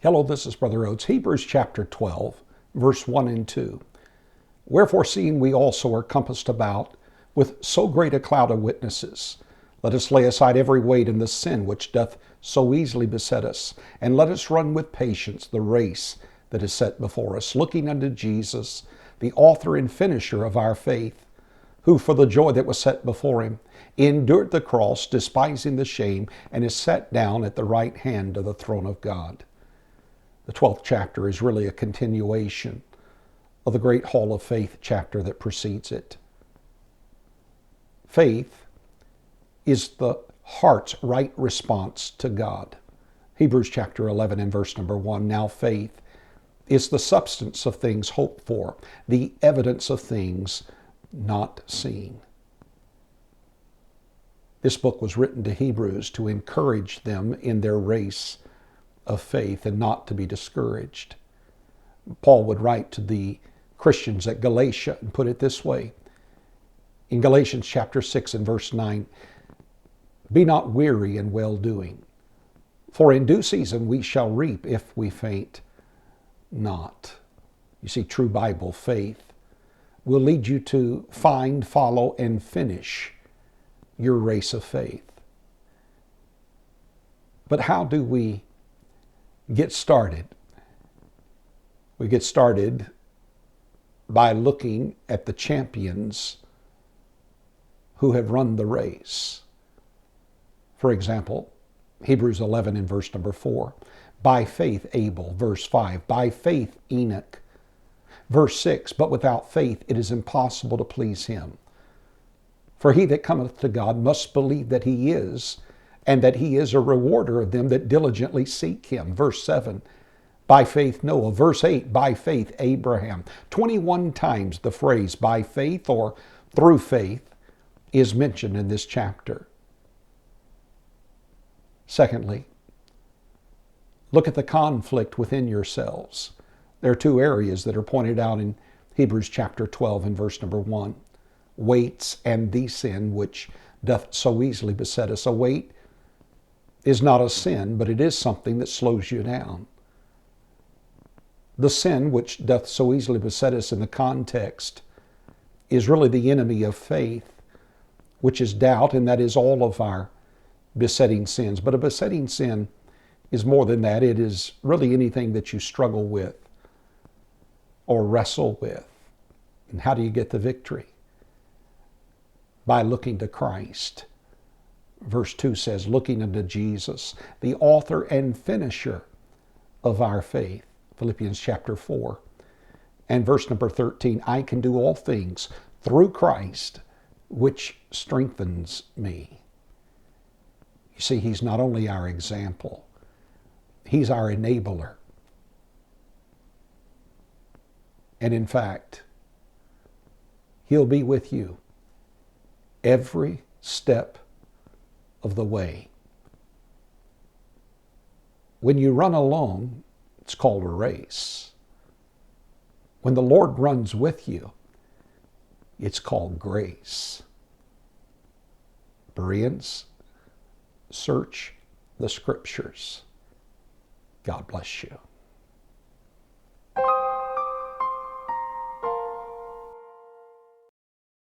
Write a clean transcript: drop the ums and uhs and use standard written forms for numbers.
Hello, this is Brother Oats. Hebrews chapter 12, verse 1 and 2. Wherefore, seeing we also are compassed about with so great a cloud of witnesses, let us lay aside every weight and the sin which doth so easily beset us, and let us run with patience the race that is set before us, looking unto Jesus, the author and finisher of our faith, who for the joy that was set before him endured the cross, despising the shame, and is set down at the right hand of the throne of God. The 12th chapter is really a continuation of the great Hall of Faith chapter that precedes it. Faith is the heart's right response to God. Hebrews chapter 11 and verse number 1. Now faith is the substance of things hoped for, the evidence of things not seen. This book was written to Hebrews to encourage them in their race of faith and not to be discouraged. Paul would write to the Christians at Galatia and put it this way. In Galatians chapter 6 and verse 9, be not weary in well-doing, for in due season we shall reap if we faint not. You see, true Bible faith will lead you to find, follow, and finish your race of faith. But how do we get started? We get started by looking at the champions who have run the race. For example, Hebrews 11 and verse number 4. By faith Abel, verse 5. By faith Enoch. Verse 6. But without faith it is impossible to please him. For he that cometh to God must believe that he is, and that he is a rewarder of them that diligently seek him. Verse 7, by faith Noah. Verse 8, by faith Abraham. 21 times the phrase by faith or through faith is mentioned in this chapter. Secondly, look at the conflict within yourselves. There are two areas that are pointed out in Hebrews chapter 12 and verse number 1. Weights and the sin which doth so easily beset us. A weight is not a sin, but it is something that slows you down. The sin which doth so easily beset us in the context is really the enemy of faith, which is doubt, and that is all of our besetting sins. But a besetting sin is more than that. It is really anything that you struggle with or wrestle with. And how do you get the victory? By looking to Christ. Verse 2 says, looking unto Jesus, the author and finisher of our faith. Philippians chapter 4. And verse number 13, I can do all things through Christ, which strengthens me. You see, he's not only our example, he's our enabler. And in fact, he'll be with you every step of the way. When you run alone, it's called a race. When the Lord runs with you, it's called grace. Bereans, search the Scriptures. God bless you.